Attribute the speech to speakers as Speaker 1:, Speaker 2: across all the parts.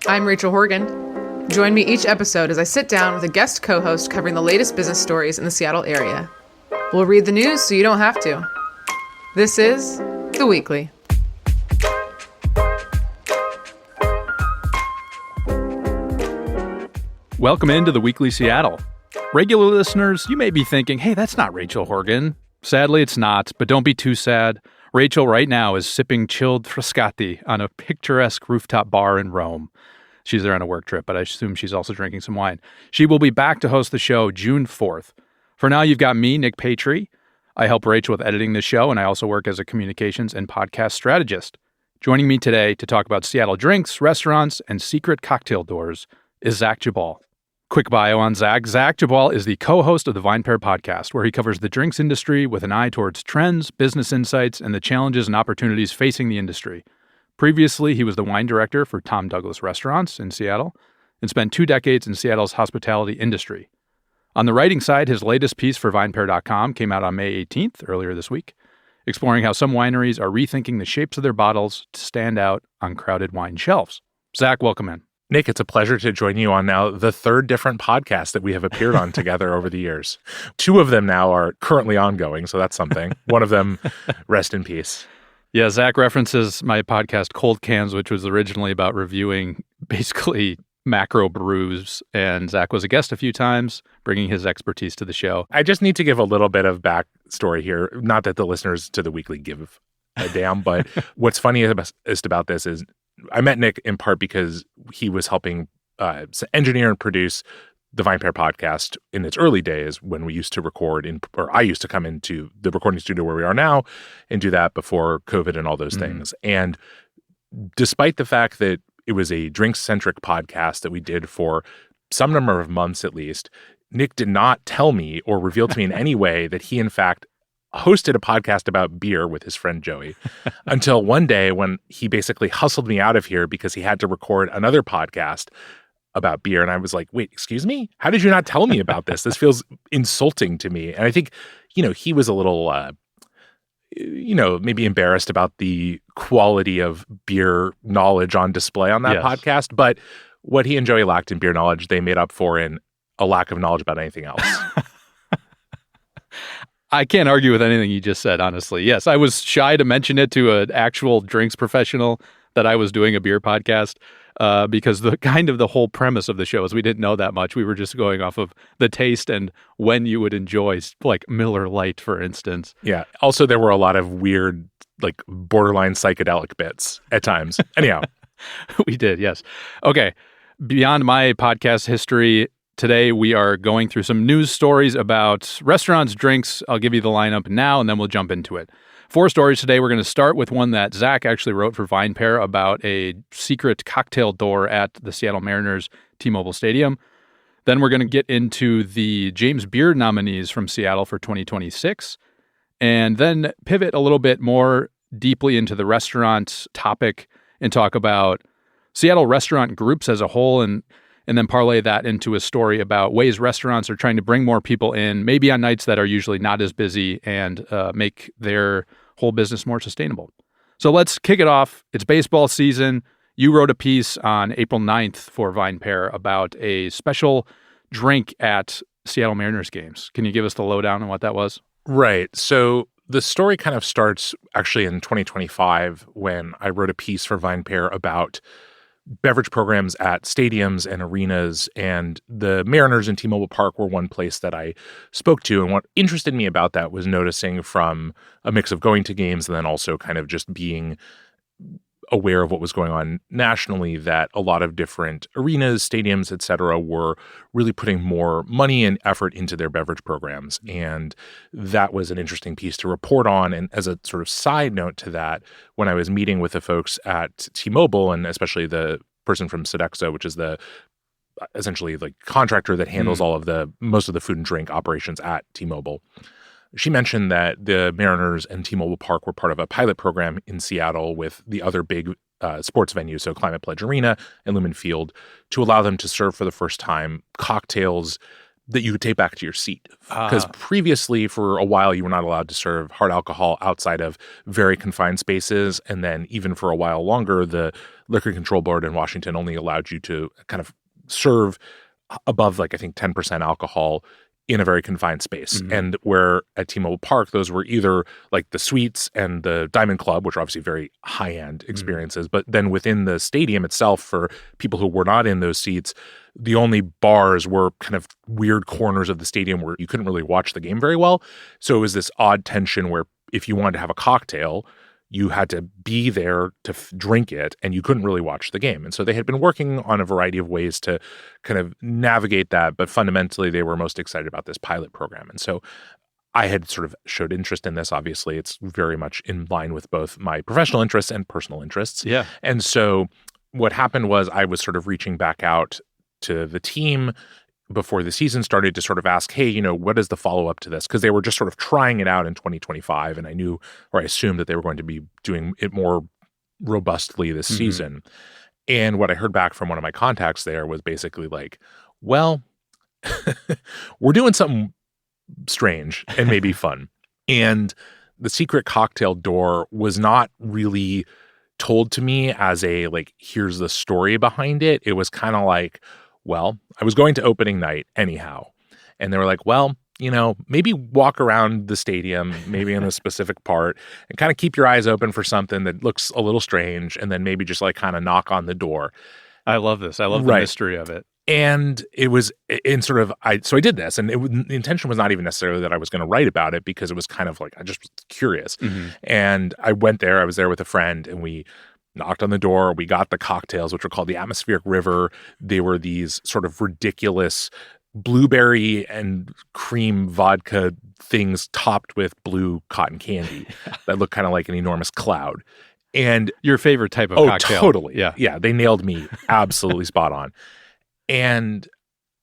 Speaker 1: I'm Rachel Horgan. Join me each episode as I sit down with a guest co-host covering the latest business stories in the Seattle area. We'll read the news so you don't have to. This is The Weekly.
Speaker 2: Welcome into The Weekly Seattle. Regular listeners, you may be thinking, hey, that's not Rachel Horgan. Sadly, it's not, but don't be too sad. Rachel right now is sipping chilled Frascati on a picturesque rooftop bar in Rome. She's there on a work trip, but I assume she's also drinking some wine. She will be back to host the show June 4th. For now, you've got me, Nick Patri. I help Rachel with editing the show, and I also work as a communications and podcast strategist. Joining me today to talk about Seattle drinks, restaurants, and secret cocktail doors is Zach Geballe. Quick bio on Zach. Zach Geballe is the co-host of the VinePair Podcast, where he covers the drinks industry with an eye towards trends, business insights, and the challenges and opportunities facing the industry. Previously, he was the wine director for Tom Douglas Restaurants in Seattle and spent 2 decades in Seattle's hospitality industry. On the writing side, his latest piece for VinePair.com came out on May 18th, earlier this week, exploring how some wineries are rethinking the shapes of their bottles to stand out on crowded wine shelves. Zach, welcome in.
Speaker 3: Nick, it's a pleasure to join you on now the third different podcast that we have appeared on together over the years. 2 of them now are currently ongoing, so that's something. One of them, rest in peace.
Speaker 2: Yeah, Zach references my podcast Cold Cans, which was originally about reviewing basically macro brews, and Zach was a guest a few times, bringing his expertise to the show.
Speaker 3: I just need to give a little bit of backstory here. Not that the listeners to The Weekly give a damn, but what's funniest about this is I met Nick in part because he was helping engineer and produce the VinePair Podcast in its early days when we used to record or I used to come into the recording studio where we are now and do that before COVID and all those things. And despite the fact that it was a drink-centric podcast that we did for some number of months at least, Nick did not tell me or reveal to me in any way that he, in fact, hosted a podcast about beer with his friend Joey until one day when he basically hustled me out of here because he had to record another podcast about beer. And I was like, wait, excuse me? How did you not tell me about this? This feels insulting to me. And I think, he was a little, maybe embarrassed about the quality of beer knowledge on display on that podcast. But what he and Joey lacked in beer knowledge, they made up for in a lack of knowledge about anything else.
Speaker 2: I can't argue with anything you just said, honestly. Yes, I was shy to mention it to an actual drinks professional that I was doing a beer podcast because the whole premise of the show is we didn't know that much. We were just going off of the taste and when you would enjoy, like Miller Lite, for instance.
Speaker 3: Yeah. Also, there were a lot of weird, like borderline psychedelic bits at times. Anyhow.
Speaker 2: We did, yes. Okay. Beyond my podcast history, today, we are going through some news stories about restaurants, drinks. I'll give you the lineup now, and then we'll jump into it. 4 stories today. We're going to start with one that Zach actually wrote for VinePair about a secret cocktail door at the Seattle Mariners T-Mobile Stadium. Then we're going to get into the James Beard nominees from Seattle for 2026, and then pivot a little bit more deeply into the restaurant topic and talk about Seattle restaurant groups as a whole and then parlay that into a story about ways restaurants are trying to bring more people in, maybe on nights that are usually not as busy, and make their whole business more sustainable. So let's kick it off. It's baseball season. You wrote a piece on April 9th for VinePair about a special drink at Seattle Mariners games. Can you give us the lowdown on what that was?
Speaker 3: Right. So the story kind of starts actually in 2025 when I wrote a piece for VinePair about beverage programs at stadiums and arenas, and the Mariners and T-Mobile Park were one place that I spoke to. And what interested me about that was noticing from a mix of going to games and then also kind of just being aware of what was going on nationally that a lot of different arenas, stadiums, et cetera, were really putting more money and effort into their beverage programs. And that was an interesting piece to report on. And as a sort of side note to that, when I was meeting with the folks at T-Mobile, and especially the person from Sodexo, which is the essentially like contractor that handles all of most of the food and drink operations at T-Mobile, she mentioned that the Mariners and T-Mobile Park were part of a pilot program in Seattle with the other big sports venues, so Climate Pledge Arena and Lumen Field, to allow them to serve for the first time cocktails that you could take back to your seat. Because previously, for a while, you were not allowed to serve hard alcohol outside of very confined spaces. And then even for a while longer, the Liquor Control Board in Washington only allowed you to kind of serve above, like, I think 10% alcohol in a very confined space.
Speaker 2: Mm-hmm.
Speaker 3: And where at T-Mobile Park, those were either like the suites and the Diamond Club, which are obviously very high-end experiences. But then within the stadium itself, for people who were not in those seats, the only bars were kind of weird corners of the stadium where you couldn't really watch the game very well. So it was this odd tension where if you wanted to have a cocktail, you had to be there to drink it, and you couldn't really watch the game. And so they had been working on a variety of ways to kind of navigate that, but fundamentally they were most excited about this pilot program. And so I had sort of showed interest in this. Obviously, it's very much in line with both my professional interests and personal interests.
Speaker 2: Yeah.
Speaker 3: And so what happened was I was sort of reaching back out to the team before the season started to sort of ask, hey, you know, what is the follow-up to this? Because they were just sort of trying it out in 2025, and I knew, or I assumed, that they were going to be doing it more robustly this season. And what I heard back from one of my contacts there was basically like, well, we're doing something strange and maybe fun. And the secret cocktail door was not really told to me as a, like, here's the story behind it. It was kind of like, well, I was going to opening night anyhow. And they were like, well, you know, maybe walk around the stadium, maybe in a specific part, and kind of keep your eyes open for something that looks a little strange, and then maybe just like kind of knock on the door.
Speaker 2: I love this. I love the mystery of it.
Speaker 3: And it was in sort of, so I did this, and the intention was not even necessarily that I was going to write about it, because it was kind of like, I just was curious. And I went there, I was there with a friend, and we knocked on the door. We got the cocktails, which were called the Atmospheric River. They were these sort of ridiculous blueberry and cream vodka things topped with blue cotton candy that looked kind of like an enormous cloud. And
Speaker 2: your favorite type of cocktail.
Speaker 3: Totally.
Speaker 2: Yeah.
Speaker 3: Yeah. They nailed me absolutely spot on. And,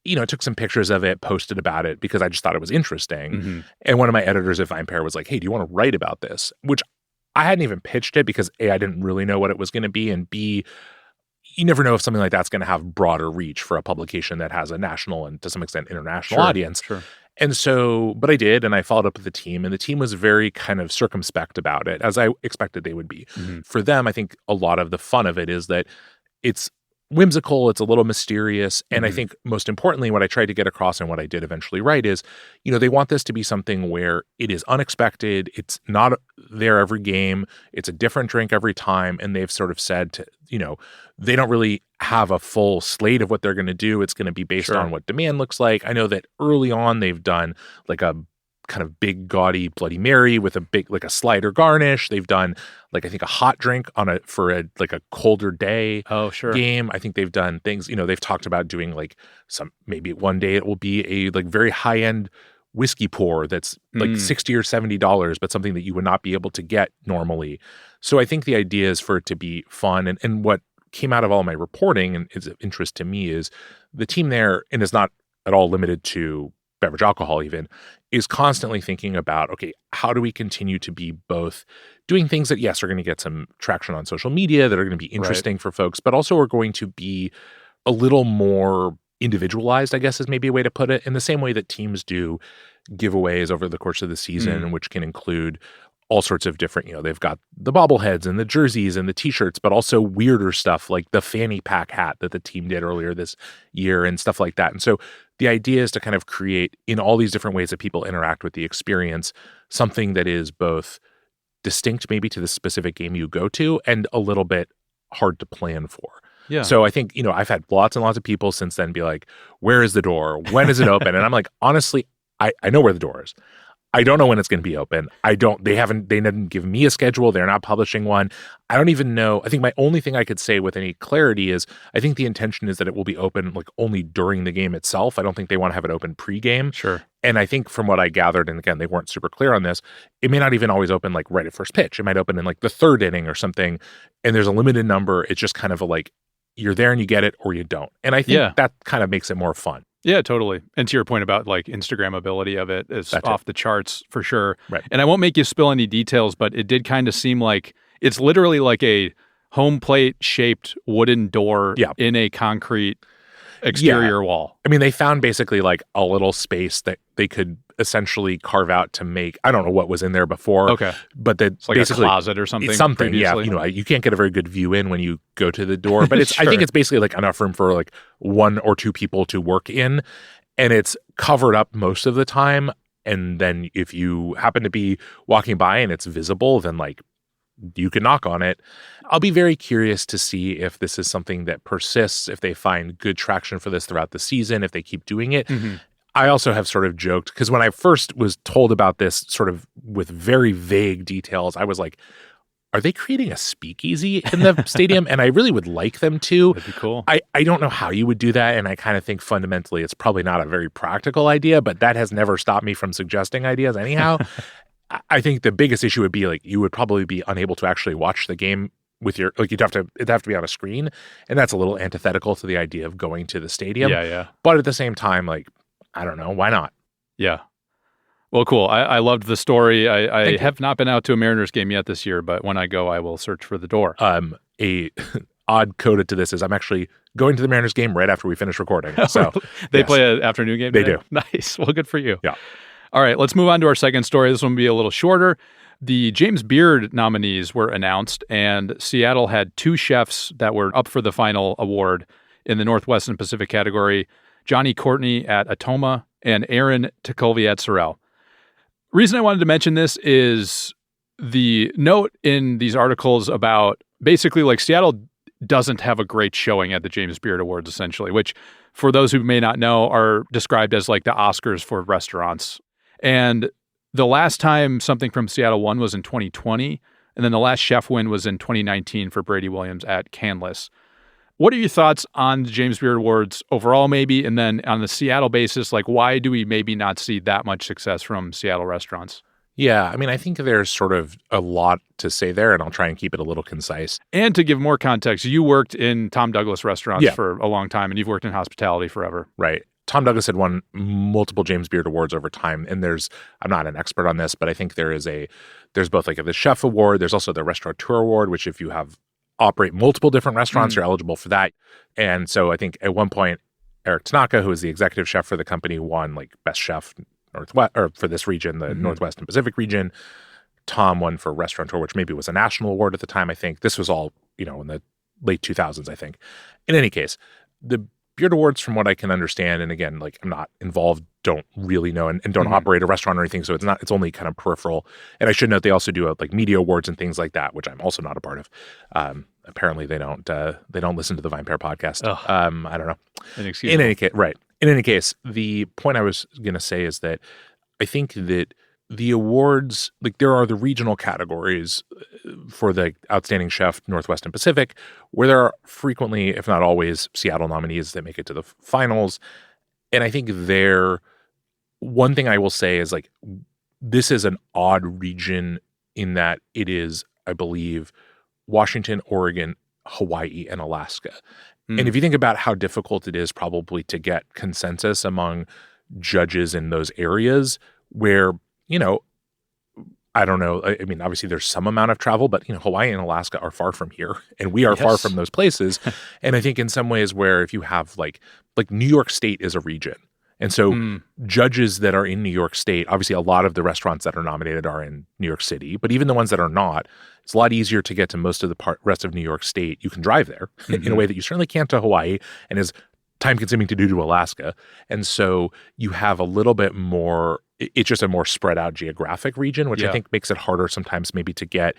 Speaker 3: you know, I took some pictures of it, posted about it, because I just thought it was interesting. And one of my editors at VinePair was like, hey, do you want to write about this? Which I hadn't even pitched it, because A, I didn't really know what it was going to be, and B, you never know if something like that's going to have broader reach for a publication that has a national and to some extent international audience. And so, but I did, and I followed up with the team, and the team was very kind of circumspect about it, as I expected they would be. For them, I think a lot of the fun of it is that it's whimsical, it's a little mysterious, and I think most importantly, what I tried to get across and what I did eventually write is, you know, they want this to be something where it is unexpected, it's not there every game, it's a different drink every time, and they've sort of said to, you know, they don't really have a full slate of what they're going to do. It's going to be based on what demand looks like. I know that early on they've done like a kind of big gaudy Bloody Mary with a big, like a slider garnish. They've done like, I think, a hot drink for a like a colder day game. I think they've done things, you know, they've talked about doing like maybe one day it will be a like very high end whiskey pour that's like $60 or $70, but something that you would not be able to get normally. So I think the idea is for it to be fun. And what came out of all my reporting and is of interest to me is the team there, and it's not at all limited to beverage alcohol even, is constantly thinking about, okay, how do we continue to be both doing things that, yes, are going to get some traction on social media, that are going to be interesting for folks, but also are going to be a little more individualized, I guess is maybe a way to put it, in the same way that teams do giveaways over the course of the season, which can include all sorts of different, you know, they've got the bobbleheads and the jerseys and the t-shirts, but also weirder stuff like the fanny pack hat that the team did earlier this year and stuff like that. And so the idea is to kind of create, in all these different ways that people interact with the experience, something that is both distinct maybe to the specific game you go to and a little bit hard to plan for.
Speaker 2: Yeah.
Speaker 3: So I think, you know, I've had lots and lots of people since then be like, where is the door? When is it open? And I'm like, honestly, I know where the door is. I don't know when it's going to be open. They didn't give me a schedule. They're not publishing one. I don't even know. I think my only thing I could say with any clarity is I think the intention is that it will be open like only during the game itself. I don't think they want to have it open pre-game.
Speaker 2: Sure.
Speaker 3: And I think from what I gathered, and again, they weren't super clear on this, it may not even always open like right at first pitch. It might open in like the third inning or something. And there's a limited number. It's just kind of a like, you're there and you get it or you don't. And I think that kind of makes it more fun.
Speaker 2: Yeah, totally. And to your point about like Instagrammability of it is off the charts for sure.
Speaker 3: Right.
Speaker 2: And I won't make you spill any details, but it did kind of seem like it's literally like a home plate shaped wooden door in a concrete exterior wall.
Speaker 3: I mean, they found basically like a little space that they could essentially carve out to make, I don't know what was in there before.
Speaker 2: Okay.
Speaker 3: But that
Speaker 2: It's like
Speaker 3: basically
Speaker 2: a closet or something.
Speaker 3: It's something,
Speaker 2: previously.
Speaker 3: yeah. You can't get a very good view in when you go to the door, but I think it's basically like enough room for like 1 or 2 people to work in, and it's covered up most of the time. And then if you happen to be walking by and it's visible, then like you can knock on it. I'll be very curious to see if this is something that persists, if they find good traction for this throughout the season, if they keep doing it.
Speaker 2: Mm-hmm.
Speaker 3: I also have sort of joked, because when I first was told about this sort of with very vague details, I was like, are they creating a speakeasy in the stadium? And I really would like them to.
Speaker 2: That'd be cool.
Speaker 3: I don't know how you would do that, and I kind of think fundamentally it's probably not a very practical idea, but that has never stopped me from suggesting ideas anyhow. I think the biggest issue would be like you would probably be unable to actually watch the game with your, like it'd have to be on a screen, and that's a little antithetical to the idea of going to the stadium.
Speaker 2: Yeah.
Speaker 3: But at the same time, like, I don't know, why not?
Speaker 2: Yeah. Well, cool. I loved the story. I have not been out to a Mariners game yet this year, but when I go, I will search for the door.
Speaker 3: A odd coda to this is I'm actually going to the Mariners game right after we finish recording. So
Speaker 2: they play an afternoon game today?
Speaker 3: They do.
Speaker 2: Nice. Well, good for you.
Speaker 3: Yeah.
Speaker 2: All right, let's move on to our second story. This one will be a little shorter. The James Beard nominees were announced, and Seattle had 2 chefs that were up for the final award in the Northwest and Pacific category, Johnny Courtney at Atoma and Aaron Tekulve at Sorrel. Reason I wanted to mention this is the note in these articles about basically like Seattle doesn't have a great showing at the James Beard Awards, essentially, which for those who may not know are described as like the Oscars for restaurants. And the last time something from Seattle won was in 2020, and then the last chef win was in 2019 for Brady Williams at Canlis. What are your thoughts on the James Beard Awards overall, maybe, and then on the Seattle basis, like why do we maybe not see that much success from Seattle restaurants?
Speaker 3: Yeah, I mean, I think there's sort of a lot to say there, and I'll try and keep it a little concise.
Speaker 2: And to give more context, you worked in Tom Douglas restaurants for a long time, and you've worked in hospitality forever.
Speaker 3: Right. Tom Douglas had won multiple James Beard Awards over time, and I'm not an expert on this, but I think there's both like the Chef Award, there's also the Restaurateur Award, which if you operate multiple different restaurants, you're eligible for that. And so I think at one point, Eric Tanaka, who is the executive chef for the company, won like Best Chef Northwest, or for this region, the Northwest and Pacific region. Tom won for Restaurateur, which maybe was a national award at the time, I think. This was all, in the late 2000s, I think. In any case, the Beard Awards, from what I can understand, and again, like I'm not involved, don't really know, and don't operate a restaurant or anything, so it's only kind of peripheral. And I should note they also do like media awards and things like that, which I'm also not a part of. Apparently they don't listen to the VinePair podcast. I don't know. In any case, right. In any case, the point I was going to say is that I think that the awards, like there are the regional categories for the Outstanding Chef Northwest and Pacific, where there are frequently, if not always, Seattle nominees that make it to the finals. And I think one thing I will say is like, this is an odd region in that it is, I believe, Washington, Oregon, Hawaii, and Alaska. And if you think about how difficult it is probably to get consensus among judges in those areas where, I don't know. I mean, obviously there's some amount of travel, but Hawaii and Alaska are far from here, and we are far from those places. And I think in some ways where if you have like New York State is a region. And so judges that are in New York State, obviously a lot of the restaurants that are nominated are in New York City, but even the ones that are not, it's a lot easier to get to most of the rest of New York State. You can drive there in a way that you certainly can't to Hawaii, and is time consuming to do to Alaska. And so you have a little bit more, it's just a more spread out geographic region, which I think makes it harder sometimes maybe to get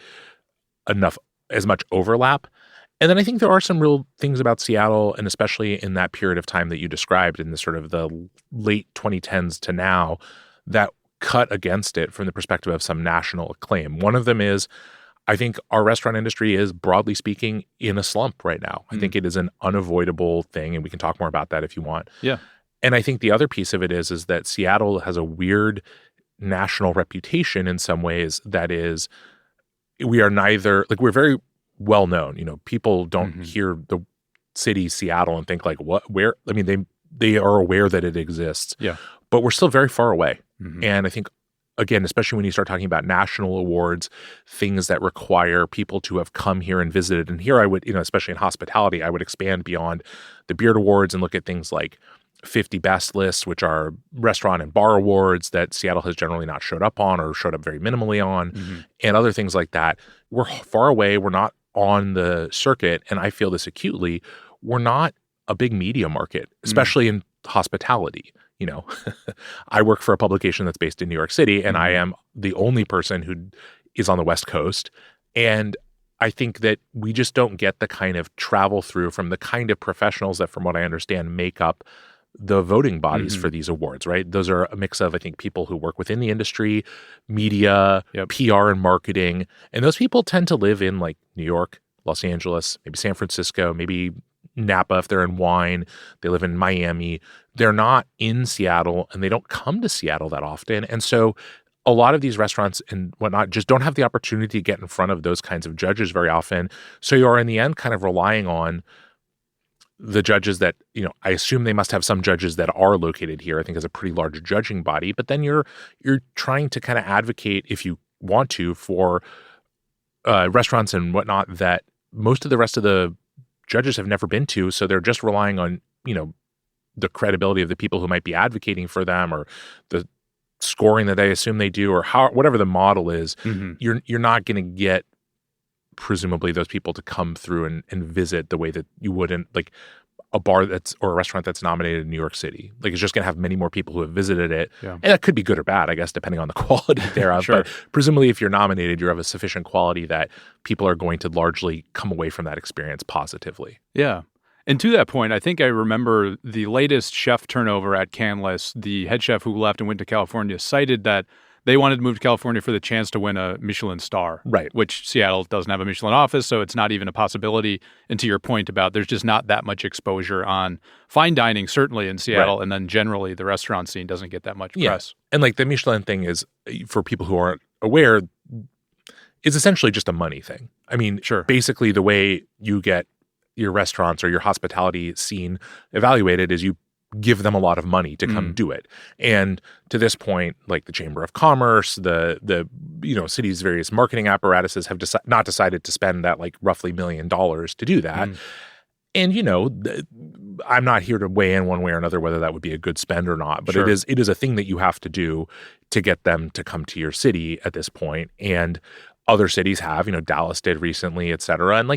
Speaker 3: as much overlap. And then I think there are some real things about Seattle, and especially in that period of time that you described in the sort of the late 2010s to now, that cut against it from the perspective of some national acclaim. One of them is, I think our restaurant industry is, broadly speaking, in a slump right now. I think it is an unavoidable thing, and we can talk more about that if you want. Yeah. And I think the other piece of it is that Seattle has a weird national reputation in some ways that is, we are neither, like we're very well known. People don't hear the city Seattle and think like, what, where? I mean, they are aware that it exists. Yeah. But we're still very far away. And I think again, especially when you start talking about national awards, things that require people to have come here and visited. And here I would, especially in hospitality, I would expand beyond the Beard Awards and look at things like 50 Best lists, which are restaurant and bar awards that Seattle has generally not showed up on or showed up very minimally on, and other things like that. We're far away. We're not on the circuit. And I feel this acutely. We're not a big media market, especially in hospitality. I work for a publication that's based in New York City, and I am the only person who is on the West Coast. And I think that we just don't get the kind of travel through from the kind of professionals that, from what I understand, make up the voting bodies for these awards, right? Those are a mix of, I think, people who work within the industry, media, PR and marketing. And those people tend to live in like New York, Los Angeles, maybe San Francisco, maybe Napa if they're in wine. They live in Miami. They're not in Seattle, and they don't come to Seattle that often. And so a lot of these restaurants and whatnot just don't have the opportunity to get in front of those kinds of judges very often. So you are in the end kind of relying on the judges that, I assume they must have some judges that are located here. I think is a pretty large judging body. But then you're trying to kind of advocate, if you want to, for restaurants and whatnot that most of the rest of the judges have never been to. So they're just relying on, the credibility of the people who might be advocating for them, or the scoring that they assume they do, or whatever the model is. You're not going to get presumably those people to come through and visit the way that you would in like a bar or a restaurant that's nominated in New York City. Like, it's just going to have many more people who have visited it. Yeah. And that could be good or bad, I guess, depending on the quality thereof. Sure. But presumably if you're nominated, you're of a sufficient quality that people are going to largely come away from that experience positively.
Speaker 2: Yeah. And to that point, I think I remember the latest chef turnover at Canlis, the head chef who left and went to California, cited that they wanted to move to California for the chance to win a Michelin star,
Speaker 3: right?
Speaker 2: Which Seattle doesn't have a Michelin office, so it's not even a possibility. And to your point about there's just not that much exposure on fine dining, certainly in Seattle, right. And then generally the restaurant scene doesn't get that much press.
Speaker 3: And like the Michelin thing is, for people who aren't aware, is essentially just a money thing. I mean, sure. Basically the way you get your restaurants or your hospitality scene evaluated is you give them a lot of money to come do it. And to this point, like the Chamber of Commerce, the city's various marketing apparatuses have not decided to spend that like roughly $1 million to do that. And, I'm not here to weigh in one way or another whether that would be a good spend or not, but sure. It is a thing that you have to do to get them to come to your city at this point. And other cities have, Dallas did recently, et cetera. And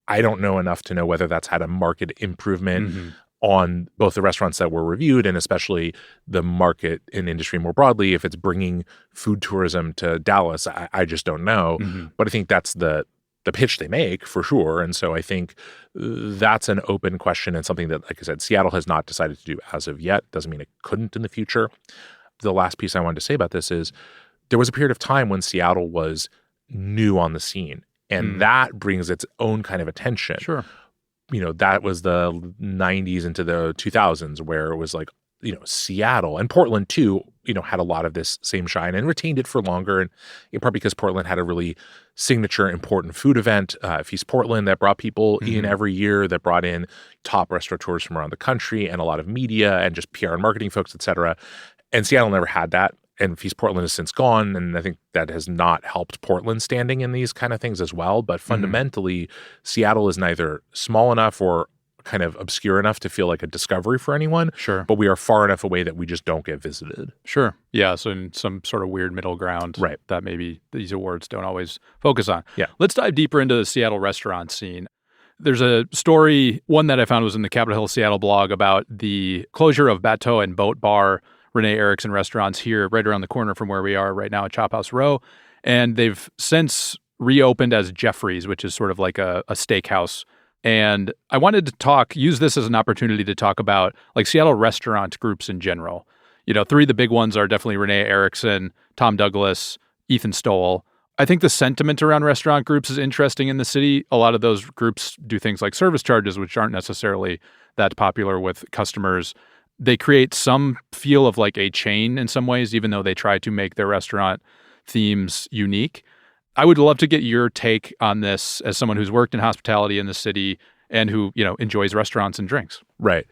Speaker 3: I don't know enough to know whether that's had a market improvement on both the restaurants that were reviewed and especially the market and industry more broadly. If it's bringing food tourism to Dallas, I just don't know. But I think that's the pitch they make for sure. And so I think that's an open question and something that, like I said, Seattle has not decided to do as of yet. Doesn't mean it couldn't in the future. The last piece I wanted to say about this is there was a period of time when Seattle was new on the scene. And that brings its own kind of attention.
Speaker 2: Sure.
Speaker 3: That was the 90s into the 2000s where it was like, Seattle and Portland too, had a lot of this same shine and retained it for longer. And in part because Portland had a really signature important food event, Feast Portland, that brought people in every year, that brought in top restaurateurs from around the country and a lot of media and just PR and marketing folks, et cetera. And Seattle never had that. And Feast Portland has since gone, and I think that has not helped Portland standing in these kind of things as well. But fundamentally, Seattle is neither small enough or kind of obscure enough to feel like a discovery for anyone.
Speaker 2: Sure.
Speaker 3: But we are far enough away that we just don't get visited.
Speaker 2: Sure. Yeah, so in some sort of weird middle ground that maybe these awards don't always focus on.
Speaker 3: Yeah.
Speaker 2: Let's dive deeper into the Seattle restaurant scene. There's a story, one that I found was in the Capitol Hill Seattle blog, about the closure of Bateau and Boat Bar, Renee Erickson restaurants here right around the corner from where we are right now at Chop House Row. And they've since reopened as Jeffrey's, which is sort of like a steakhouse. And I wanted to use this as an opportunity to talk about like Seattle restaurant groups in general. Three of the big ones are definitely Renee Erickson, Tom Douglas, Ethan Stoll. I think the sentiment around restaurant groups is interesting in the city. A lot of those groups do things like service charges, which aren't necessarily that popular with customers. They create some feel of like a chain in some ways, even though they try to make their restaurant themes unique. I would love to get your take on this as someone who's worked in hospitality in the city and who, enjoys restaurants and drinks.
Speaker 3: Right.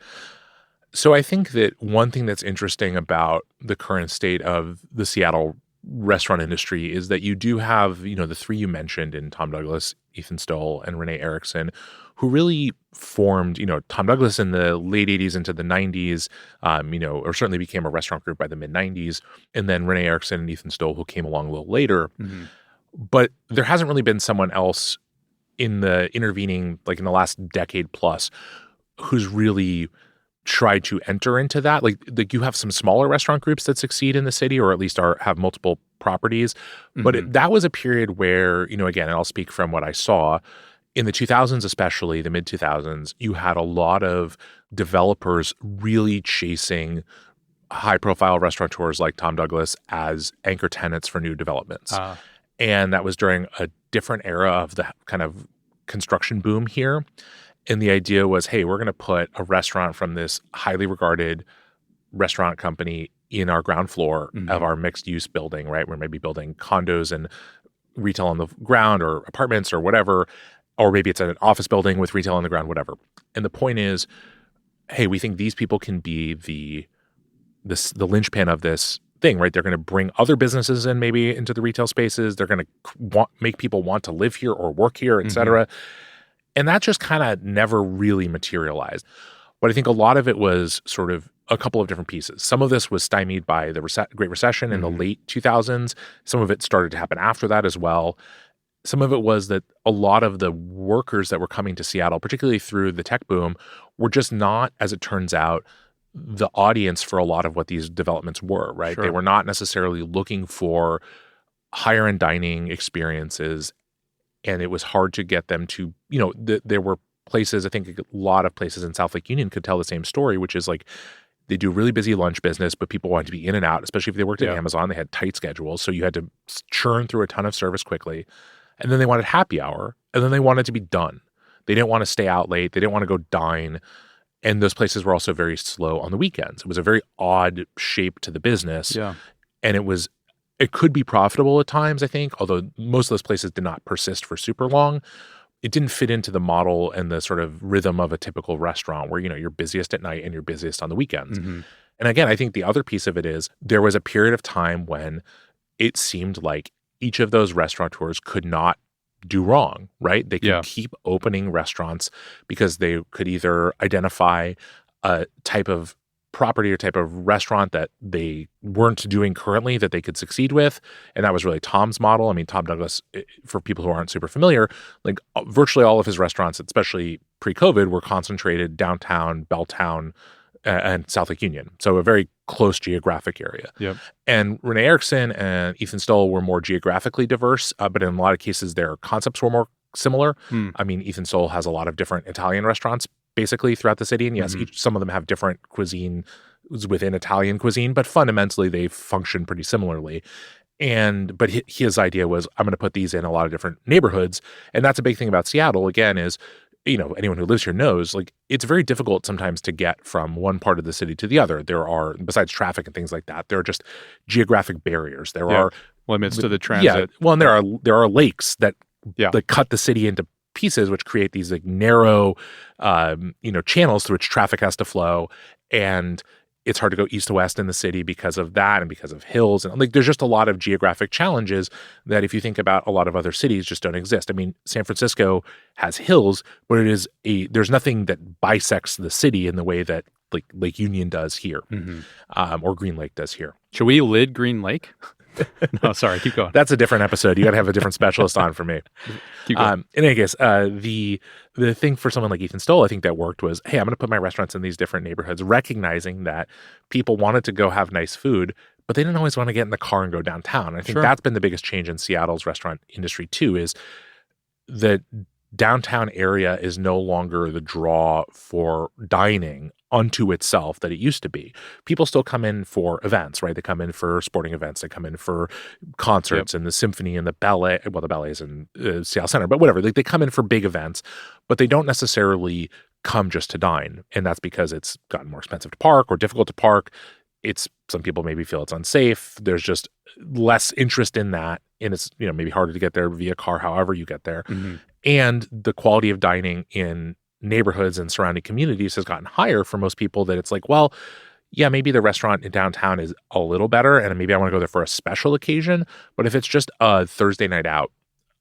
Speaker 3: So I think that one thing that's interesting about the current state of the Seattle restaurant industry is that you do have, the three you mentioned in Tom Douglas, Ethan Stowell, and Renee Erickson, who really formed, Tom Douglas in the late 80s into the 90s, or certainly became a restaurant group by the mid 90s. And then Renee Erickson and Ethan Stowell, who came along a little later. Mm-hmm. But there hasn't really been someone else in the intervening, like in the last decade plus, who's really tried to enter into that. Like you have some smaller restaurant groups that succeed in the city, or at least have multiple properties. Mm-hmm. But that was a period where, again, and I'll speak from what I saw, in the 2000s, especially the mid 2000s, you had a lot of developers really chasing high profile restaurateurs like Tom Douglas as anchor tenants for new developments. And that was during a different era of the kind of construction boom here. And the idea was, hey, we're going to put a restaurant from this highly regarded restaurant company in our ground floor of our mixed use building, right? We're maybe building condos and retail on the ground, or apartments or whatever, or maybe it's an office building with retail on the ground, whatever. And the point is, hey, we think these people can be the linchpin of this thing, right? They're going to bring other businesses in maybe into the retail spaces. They're going to make people want to live here or work here, et cetera. And that just kind of never really materialized. But I think a lot of it was sort of a couple of different pieces. Some of this was stymied by the Great Recession in the late 2000s. Some of it started to happen after that as well. Some of it was that a lot of the workers that were coming to Seattle, particularly through the tech boom, were just not, as it turns out, the audience for a lot of what these developments were, right? Sure. They were not necessarily looking for higher end dining experiences, and it was hard to get them to, there were places, I think a lot of places in South Lake Union could tell the same story, which is like they do really busy lunch business, but people wanted to be in and out, especially if they worked at Amazon. They had tight schedules, so you had to churn through a ton of service quickly. And then they wanted happy hour, and then they wanted to be done. They didn't want to stay out late. They didn't want to go dine. And those places were also very slow on the weekends. It was a very odd shape to the business. Yeah. And it could be profitable at times, I think, although most of those places did not persist for super long. It didn't fit into the model and the sort of rhythm of a typical restaurant where, you're busiest at night and you're busiest on the weekends. Mm-hmm. And again, I think the other piece of it is there was a period of time when it seemed like each of those restaurateurs could not do wrong, right? They could keep opening restaurants because they could either identify a type of property or type of restaurant that they weren't doing currently that they could succeed with. And that was really Tom's model. I mean, Tom Douglas, for people who aren't super familiar, like virtually all of his restaurants, especially pre-COVID, were concentrated downtown, Belltown, and South Lake Union. So a very close geographic area. Yep. And Renee Erickson and Ethan Stowell were more geographically diverse, but in a lot of cases, their concepts were more similar. I mean, Ethan Stowell has a lot of different Italian restaurants basically throughout the city. And yes, some of them have different cuisine within Italian cuisine, but fundamentally they function pretty similarly. But his idea was, I'm going to put these in a lot of different neighborhoods. And that's a big thing about Seattle, again, is anyone who lives here knows, like, it's very difficult sometimes to get from one part of the city to the other. There are, besides traffic and things like that, there are just geographic barriers. There are
Speaker 2: limits to the transit.
Speaker 3: Yeah, well, and there are lakes that cut the city into pieces, which create these like narrow, channels through which traffic has to flow, and it's hard to go east to west in the city because of that and because of hills. And like, there's just a lot of geographic challenges that if you think about a lot of other cities just don't exist. I mean, San Francisco has hills, but there's nothing that bisects the city in the way that like Lake Union does here, or Green Lake does here.
Speaker 2: Should we lid Green Lake? No, sorry, keep going.
Speaker 3: That's a different episode. You got to have a different specialist on for me.
Speaker 2: Keep going.
Speaker 3: In any case, the thing for someone like Ethan Stowell, I think that worked was, hey, I'm going to put my restaurants in these different neighborhoods, recognizing that people wanted to go have nice food, but they didn't always want to get in the car and go downtown. I think that's been the biggest change in Seattle's restaurant industry too, is the downtown area is no longer the draw for dining unto itself that it used to be. People still come in for events, right? They come in for sporting events. They come in for concerts and the symphony and the ballet. Well, the ballet is in Seattle Center, but whatever. They come in for big events, but they don't necessarily come just to dine. And that's because it's gotten more expensive to park or difficult to park. Some people maybe feel it's unsafe. There's just less interest in that. And it's, maybe harder to get there via car, however you get there. And the quality of dining in neighborhoods and surrounding communities has gotten higher for most people, that it's like, well, yeah, maybe the restaurant in downtown is a little better and maybe I want to go there for a special occasion. But if it's just a Thursday night out,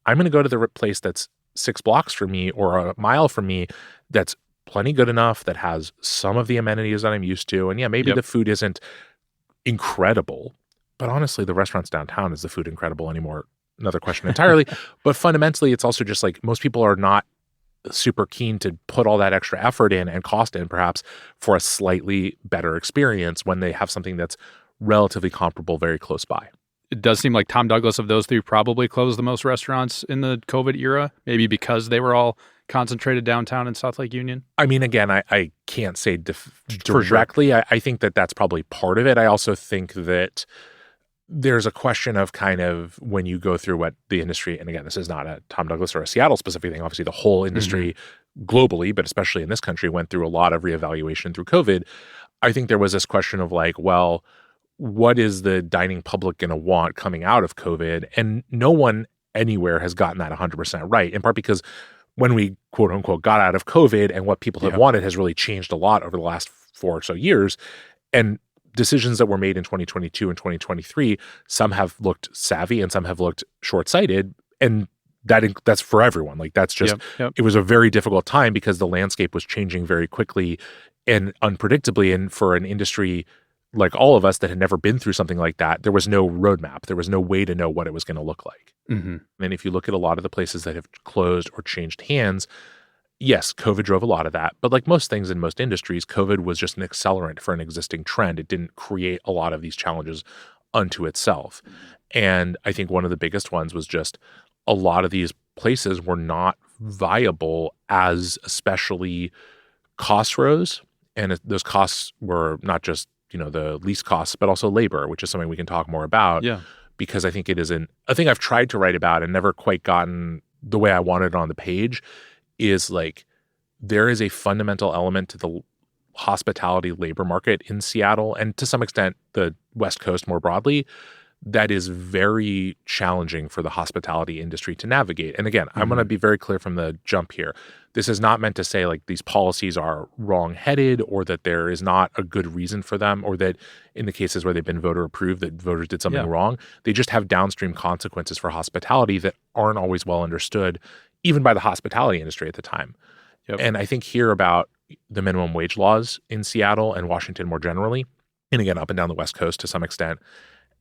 Speaker 3: I'm going to go to the place that's 6 blocks from me or a mile from me that's plenty good enough, that has some of the amenities that I'm used to. And yeah, maybe the food isn't incredible, but honestly, the restaurants downtown, is the food incredible anymore? Another question entirely. But fundamentally, it's also just like most people are not super keen to put all that extra effort in and cost in perhaps for a slightly better experience when they have something that's relatively comparable very close by.
Speaker 2: It does seem like Tom Douglas of those three probably closed the most restaurants in the COVID era, maybe because they were all concentrated downtown in South Lake Union.
Speaker 3: I mean, again, I can't say directly. Sure. I think that that's probably part of it. I also think that there's a question of kind of when you go through what the industry, and again, this is not a Tom Douglas or a Seattle specific thing. Obviously, the whole industry globally, but especially in this country, went through a lot of reevaluation through COVID. I think there was this question of like, well, what is the dining public going to want coming out of COVID? And no one anywhere has gotten that 100% right, in part because when we quote unquote got out of COVID and what people have wanted has really changed a lot over the last 4 or so years. And decisions that were made in 2022 and 2023, some have looked savvy and some have looked short-sighted. And that's for everyone. Like that's just, it was a very difficult time because the landscape was changing very quickly and unpredictably. And for an industry like all of us that had never been through something like that, there was no roadmap. There was no way to know what it was going to look like. And if you look at a lot of the places that have closed or changed hands, yes, COVID drove a lot of that. But like most things in most industries, COVID was just an accelerant for an existing trend. It didn't create a lot of these challenges unto itself. And I think one of the biggest ones was just a lot of these places were not viable as especially costs rose. And those costs were not just the lease costs, but also labor, which is something we can talk more about. Yeah. Because I think it is a thing I've tried to write about and never quite gotten the way I wanted it on the page, is like there is a fundamental element to the hospitality labor market in Seattle and to some extent the West Coast more broadly that is very challenging for the hospitality industry to navigate. And again, I'm going to be very clear from the jump here. This is not meant to say like these policies are wrong-headed or that there is not a good reason for them or that in the cases where they've been voter approved that voters did something wrong. They just have downstream consequences for hospitality that aren't always well understood even by the hospitality industry at the time. And I think here about the minimum wage laws in Seattle and Washington more generally, and again, up and down the West Coast to some extent,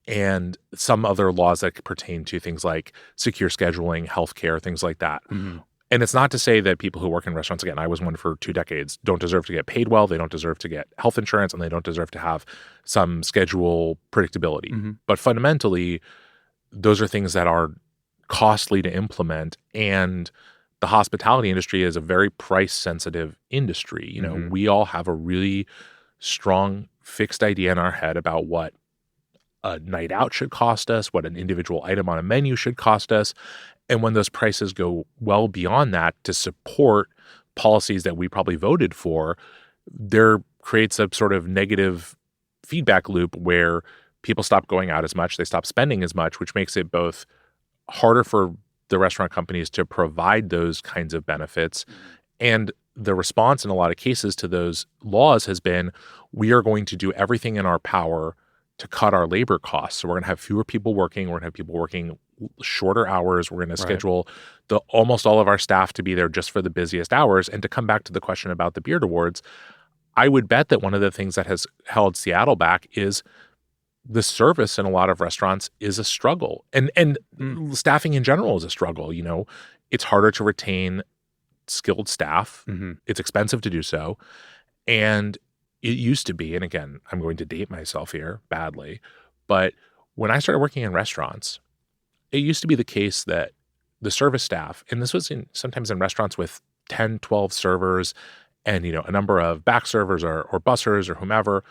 Speaker 3: and some other laws that pertain to things like secure scheduling, healthcare, things like that. And it's not to say that people who work in restaurants, again, I was one for 2 decades, don't deserve to get paid well, they don't deserve to get health insurance, and they don't deserve to have some schedule predictability. But fundamentally, those are things that are costly to implement, and the hospitality industry is a very price-sensitive industry. We all have a really strong fixed idea in our head about what a night out should cost us, what an individual item on a menu should cost us. And when those prices go well beyond that to support policies that we probably voted for, there creates a sort of negative feedback loop where people stop going out as much, they stop spending as much, which makes it both harder for the restaurant companies to provide those kinds of benefits. And the response in a lot of cases to those laws has been, we are going to do everything in our power to cut our labor costs. So we're going to have fewer people working. We're going to have people working shorter hours. We're going to schedule almost all of our staff to be there just for the busiest hours. And to come back to the question about the Beard Awards, I would bet that one of the things that has held Seattle back is the service in a lot of restaurants is a struggle. And staffing in general is a struggle. It's harder to retain skilled staff. It's expensive to do so. And it used to be, and again, I'm going to date myself here badly, but when I started working in restaurants, it used to be the case that the service staff, and this was sometimes in restaurants with 10, 12 servers and, a number of back servers or bussers or whomever,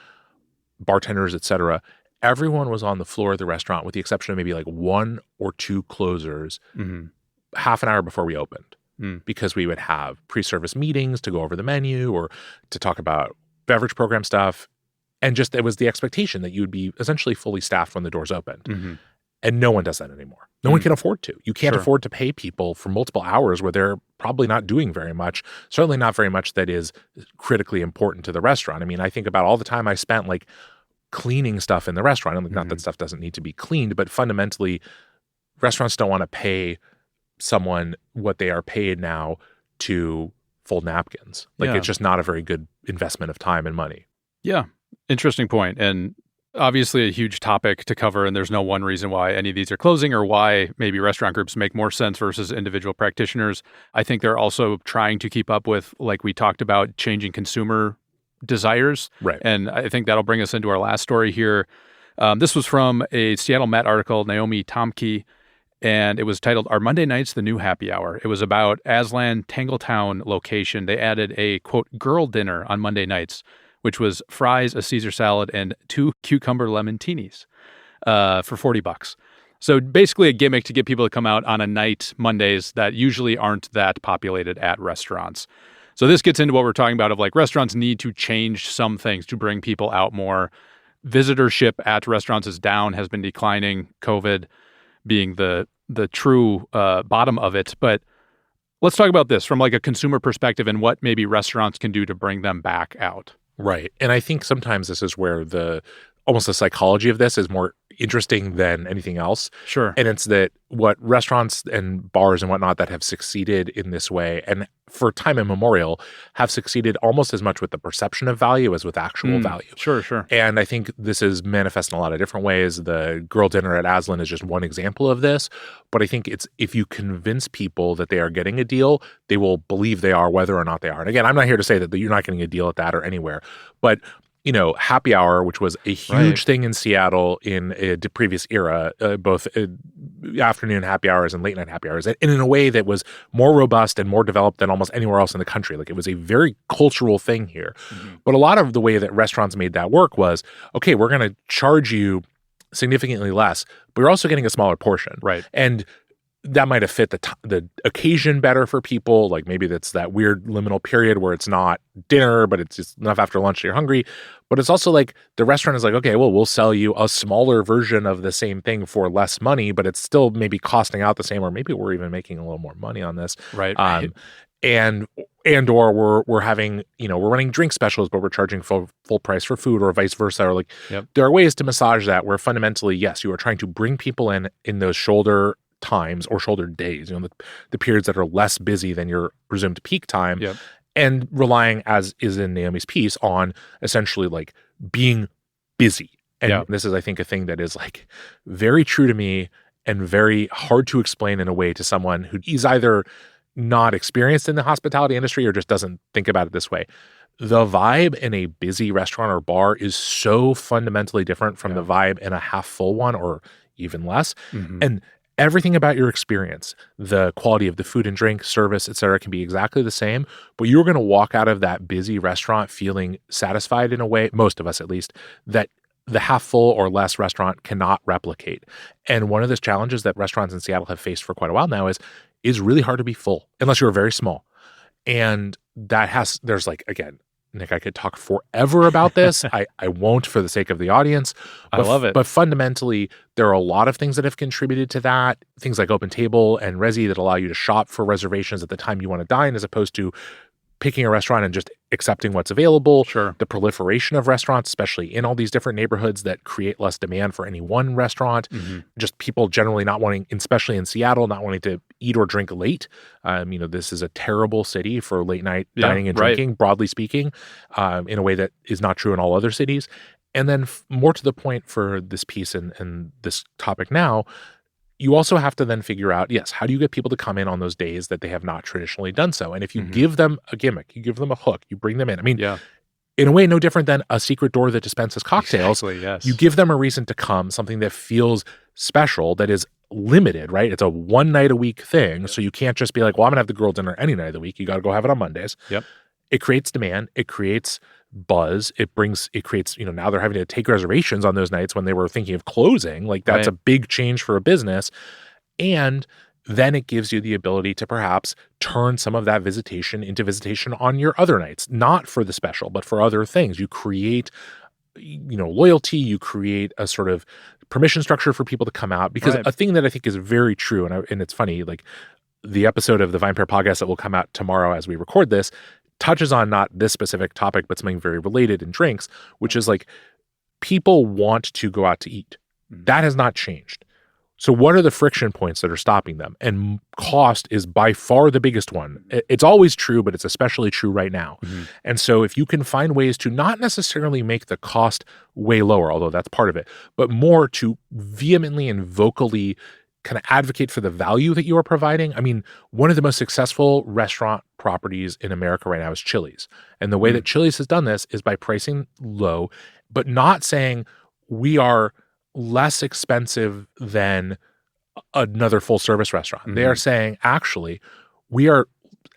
Speaker 3: bartenders, et cetera, everyone was on the floor of the restaurant with the exception of maybe like 1 or 2 closers half an hour before we opened because we would have pre-service meetings to go over the menu or to talk about beverage program stuff. And just it was the expectation that you would be essentially fully staffed when the doors opened. And no one does that anymore. No one can afford to. You can't afford to pay people for multiple hours where they're probably not doing very much, certainly not very much that is critically important to the restaurant. I mean, I think about all the time I spent like cleaning stuff in the restaurant. And not that stuff doesn't need to be cleaned, but fundamentally, restaurants don't want to pay someone what they are paid now to fold napkins. Like it's just not a very good investment of time and money.
Speaker 2: Yeah. Interesting point. And obviously a huge topic to cover, and there's no one reason why any of these are closing or why maybe restaurant groups make more sense versus individual practitioners. I think they're also trying to keep up with, like we talked about, changing consumer desires.
Speaker 3: Right.
Speaker 2: And I think that'll bring us into our last story here. This was from a Seattle Met article, Naomi Tomke, and it was titled, Are Monday Nights the New Happy Hour? It was about Aslan Tangletown location. They added a, quote, girl dinner on Monday nights, which was fries, a Caesar salad, and 2 cucumber lemontinis for $40. So basically a gimmick to get people to come out on a night, Mondays, that usually aren't that populated at restaurants. So this gets into what we're talking about of like restaurants need to change some things to bring people out more. Visitorship at restaurants is down, has been declining, COVID being the true bottom of it. But let's talk about this from like a consumer perspective and what maybe restaurants can do to bring them back out.
Speaker 3: Right. And I think sometimes this is where almost the psychology of this is more interesting than anything else.
Speaker 2: Sure.
Speaker 3: And it's that what restaurants and bars and whatnot that have succeeded in this way and for time immemorial have succeeded almost as much with the perception of value as with actual value.
Speaker 2: Sure.
Speaker 3: And I think this is manifest in a lot of different ways. The girl dinner at Aslan is just one example of this. But I think it's if you convince people that they are getting a deal, they will believe they are whether or not they are. And again, I'm not here to say that you're not getting a deal at that or anywhere. But happy hour, which was a huge thing in Seattle in a previous era, both afternoon happy hours and late night happy hours, and in a way that was more robust and more developed than almost anywhere else in the country. Like it was a very cultural thing here. But a lot of the way that restaurants made that work was, okay, we're going to charge you significantly less, but you're also getting a smaller portion.
Speaker 2: Right.
Speaker 3: And that might have fit the occasion better for people. Like maybe that's that weird liminal period where it's not dinner, but it's just enough after lunch that you're hungry. But it's also like the restaurant is like, okay, well, we'll sell you a smaller version of the same thing for less money, but it's still maybe costing out the same, or maybe we're even making a little more money on this.
Speaker 2: Right.
Speaker 3: Or we're having, we're running drink specials, but we're charging full price for food, or vice versa. Or like there are ways to massage that where fundamentally, yes, you are trying to bring people in those shoulder times or shoulder days, the periods that are less busy than your presumed peak time, and relying, as is in Naomi's piece, on essentially like being busy. And this is, I think, a thing that is like very true to me and very hard to explain in a way to someone who is either not experienced in the hospitality industry or just doesn't think about it this way. The vibe in a busy restaurant or bar is so fundamentally different from the vibe in a half full one or even less. And everything about your experience, the quality of the food and drink, service, et cetera, can be exactly the same, but you're going to walk out of that busy restaurant feeling satisfied in a way, most of us at least, that the half full or less restaurant cannot replicate. And one of the challenges that restaurants in Seattle have faced for quite a while now is really hard to be full unless you're very small. And there's like, again, Nick, I could talk forever about this. I won't for the sake of the audience.
Speaker 2: I love it.
Speaker 3: But fundamentally, there are a lot of things that have contributed to that. Things like Open Table and Resi that allow you to shop for reservations at the time you want to dine as opposed to picking a restaurant and just accepting what's available.
Speaker 2: Sure.
Speaker 3: The proliferation of restaurants, especially in all these different neighborhoods that create less demand for any one restaurant. Just people generally not wanting, especially in Seattle, not wanting to eat or drink late. This is a terrible city for late night dining and drinking, broadly speaking, in a way that is not true in all other cities. And then more to the point for this piece and this topic now, you also have to then figure out, yes, how do you get people to come in on those days that they have not traditionally done so? And if you give them a gimmick, you give them a hook, you bring them in. I mean, in a way, no different than a secret door that dispenses cocktails.
Speaker 2: Exactly, yes.
Speaker 3: You give them a reason to come, something that feels special, that is limited, right? It's a one night a week thing. So you can't just be like, well, I'm going to have the girl dinner any night of the week. You got to go have it on Mondays. It creates demand. It creates buzz. It creates, now they're having to take reservations on those nights when they were thinking of closing. Like that's a big change for a business. And then it gives you the ability to perhaps turn some of that visitation into visitation on your other nights, not for the special, but for other things. You create loyalty, you create a sort of permission structure for people to come out. Because a thing that I think is very true, and it's funny, like the episode of the VinePair podcast that will come out tomorrow as we record this touches on not this specific topic, but something very related in drinks, which is like people want to go out to eat. That has not changed. So what are the friction points that are stopping them? And cost is by far the biggest one. It's always true, but it's especially true right now. And so if you can find ways to not necessarily make the cost way lower, although that's part of it, but more to vehemently and vocally kind of advocate for the value that you are providing. I mean, one of the most successful restaurant properties in America right now is Chili's. And the way that Chili's has done this is by pricing low, but not saying we are less expensive than another full service restaurant. They are saying, actually, we are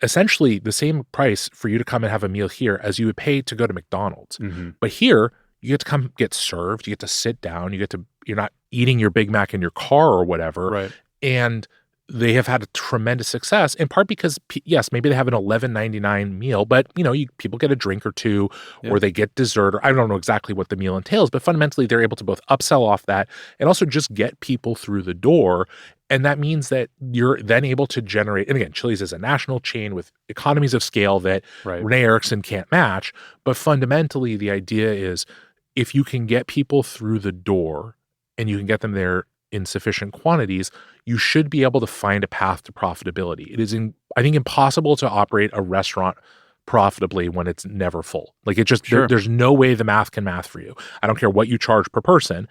Speaker 3: essentially the same price for you to come and have a meal here as you would pay to go to McDonald's. But here, you get to come get served, you get to sit down, you're not eating your Big Mac in your car or whatever.
Speaker 2: Right.
Speaker 3: And they have had a tremendous success, in part because, yes, maybe they have an $11.99 meal, but, people get a drink or two, or they get dessert, or I don't know exactly what the meal entails, but fundamentally they're able to both upsell off that and also just get people through the door. And that means that you're then able to generate, and again, Chili's is a national chain with economies of scale that Renee Erickson can't match. But fundamentally, the idea is if you can get people through the door and you can get them there in sufficient quantities, you should be able to find a path to profitability. It is, I think, impossible to operate a restaurant profitably when it's never full. Like it just, there's no way the math can math for you. I don't care what you charge per person.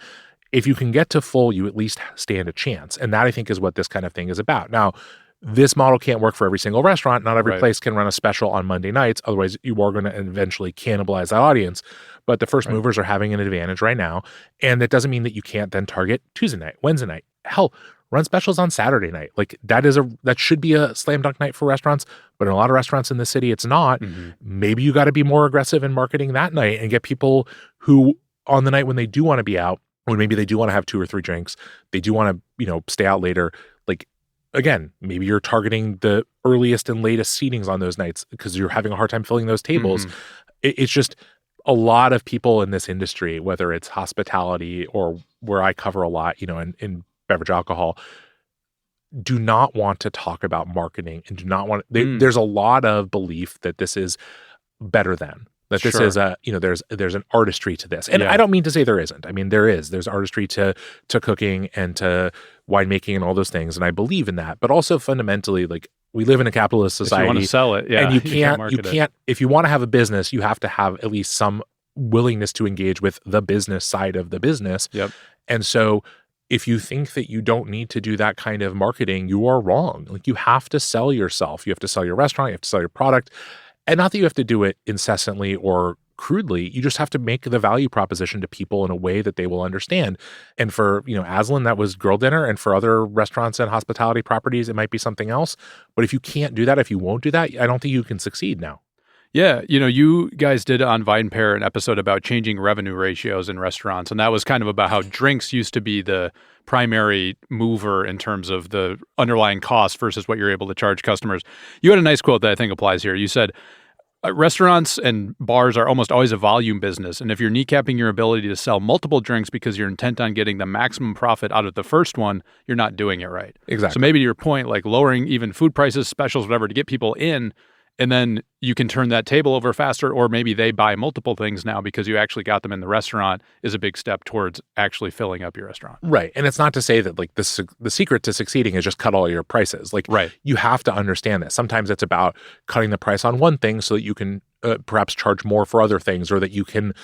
Speaker 3: If you can get to full, you at least stand a chance. And that, I think, is what this kind of thing is about. Now, this model can't work for every single restaurant. Not every place can run a special on Monday nights. Otherwise, you are going to eventually cannibalize that audience. But the first movers are having an advantage right now. And that doesn't mean that you can't then target Tuesday night, Wednesday night. Hell, run specials on Saturday night. Like that should be a slam dunk night for restaurants. But in a lot of restaurants in the city, it's not. Maybe you got to be more aggressive in marketing that night and get people who, on the night when they do want to be out, when maybe they do want to have 2 or 3 drinks, they do want to, stay out later. Like, again, maybe you're targeting the earliest and latest seatings on those nights because you're having a hard time filling those tables. It's just a lot of people in this industry, whether it's hospitality or where I cover a lot, in beverage alcohol, do not want to talk about marketing and do not want there's a lot of belief that this is better than. That this is there's an artistry to this. And I don't mean to say there isn't. I mean, there's artistry to cooking and to winemaking and all those things. And I believe in that. But also fundamentally, like, we live in a capitalist society.
Speaker 2: If you want to sell it,
Speaker 3: and you can't, if you want to have a business, you have to have at least some willingness to engage with the business side of the business. And so if you think that you don't need to do that kind of marketing, you are wrong. Like, you have to sell yourself. You have to sell your restaurant. You have to sell your product. And not that you have to do it incessantly or crudely. You just have to make the value proposition to people in a way that they will understand. And for, Aslan, that was Girl Dinner. And for other restaurants and hospitality properties, it might be something else. But if you can't do that, if you won't do that, I don't think you can succeed now.
Speaker 2: Yeah. You guys did on VinePair an episode about changing revenue ratios in restaurants. And that was kind of about how drinks used to be the primary mover in terms of the underlying cost versus what you're able to charge customers. You had a nice quote that I think applies here. You said, restaurants and bars are almost always a volume business. And if you're kneecapping your ability to sell multiple drinks because you're intent on getting the maximum profit out of the first one, you're not doing it right.
Speaker 3: Exactly.
Speaker 2: So maybe to your point, like lowering even food prices, specials, whatever, to get people in, and then you can turn that table over faster, or maybe they buy multiple things now because you actually got them in the restaurant, is a big step towards actually filling up your restaurant.
Speaker 3: Right. And it's not to say that, like, the secret to succeeding is just cut all your prices. Like, you have to understand this. Sometimes it's about cutting the price on one thing so that you can perhaps charge more for other things, or that you can,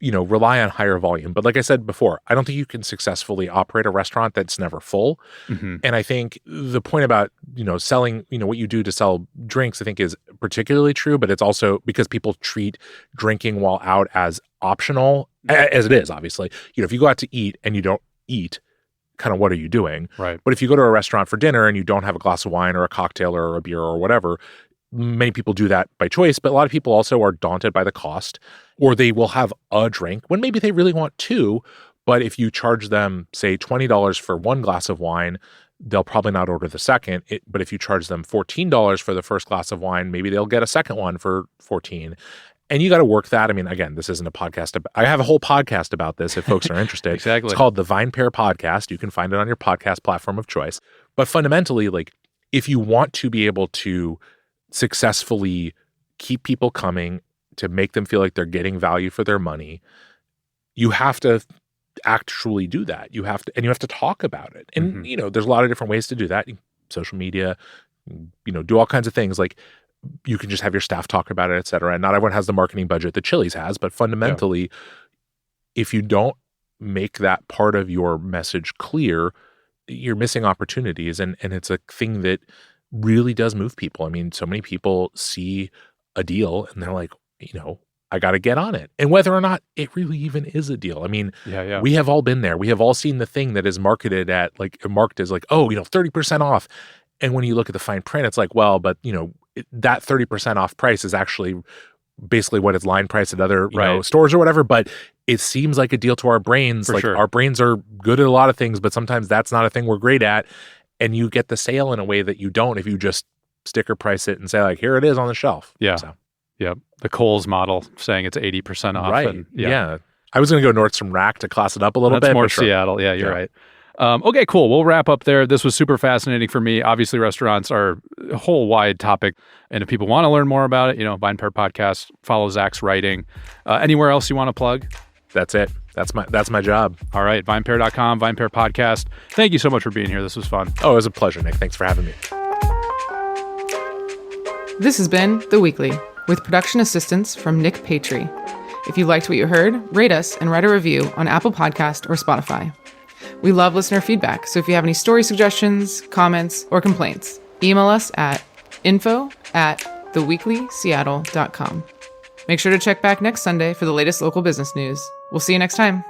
Speaker 3: rely on higher volume. But like I said before, I don't think you can successfully operate a restaurant that's never full. And I think the point about, selling, what you do to sell drinks, I think is particularly true, but it's also because people treat drinking while out as optional, as it is, obviously. If you go out to eat and you don't eat, kind of what are you doing?
Speaker 2: Right.
Speaker 3: But if you go to a restaurant for dinner and you don't have a glass of wine or a cocktail or a beer or whatever, many people do that by choice, but a lot of people also are daunted by the cost, or they will have a drink when maybe they really want 2. But if you charge them, say, $20 for one glass of wine, they'll probably not order the second. But if you charge them $14 for the first glass of wine, maybe they'll get a second one for $14. And you got to work that. I mean, again, this isn't a podcast. I have a whole podcast about this if folks are interested.
Speaker 2: Exactly.
Speaker 3: It's called the VinePair Podcast. You can find it on your podcast platform of choice. But fundamentally, like, if you want to be able to successfully keep people coming, to make them feel like they're getting value for their money, you have to actually do that. You have to talk about it. And, there's a lot of different ways to do that. Social media, do all kinds of things. Like, you can just have your staff talk about it, et cetera. And not everyone has the marketing budget that Chili's has, but fundamentally, if you don't make that part of your message clear, you're missing opportunities. And it's a thing that really does move people. I mean, so many people see a deal and they're like, I got to get on it. And whether or not it really even is a deal. I mean, we have all been there. We have all seen the thing that is marked as like, 30% off. And when you look at the fine print, it's like, well, but that 30% off price is actually basically what it's line price at other stores or whatever. But it seems like a deal to our brains.
Speaker 2: For sure.
Speaker 3: Our brains are good at a lot of things, but sometimes that's not a thing we're great at. And you get the sale in a way that you don't if you just sticker price it and say, like, here it is on the shelf.
Speaker 2: Yeah.
Speaker 3: So.
Speaker 2: Yep. The Kohl's model saying it's 80% off.
Speaker 3: Right.
Speaker 2: And,
Speaker 3: yeah. I was going to go Nordstrom Rack to class it up a little bit.
Speaker 2: That's more
Speaker 3: sure.
Speaker 2: Seattle. Yeah, you're right. Okay, cool. We'll wrap up there. This was super fascinating for me. Obviously, restaurants are a whole wide topic. And if people want to learn more about it, VinePair Podcast, follow Zach's writing. Anywhere else you want to plug?
Speaker 3: That's it. That's my job.
Speaker 2: All right. VinePair.com, VinePair Podcast. Thank you so much for being here. This was fun.
Speaker 3: Oh, it was a pleasure, Nick. Thanks for having me.
Speaker 1: This has been The Weekly, with production assistance from Nick Patri. If you liked what you heard, rate us and write a review on Apple Podcast or Spotify. We love listener feedback, so if you have any story suggestions, comments, or complaints, email us at info@theweeklyseattle.com. Make sure to check back next Sunday for the latest local business news. We'll see you next time.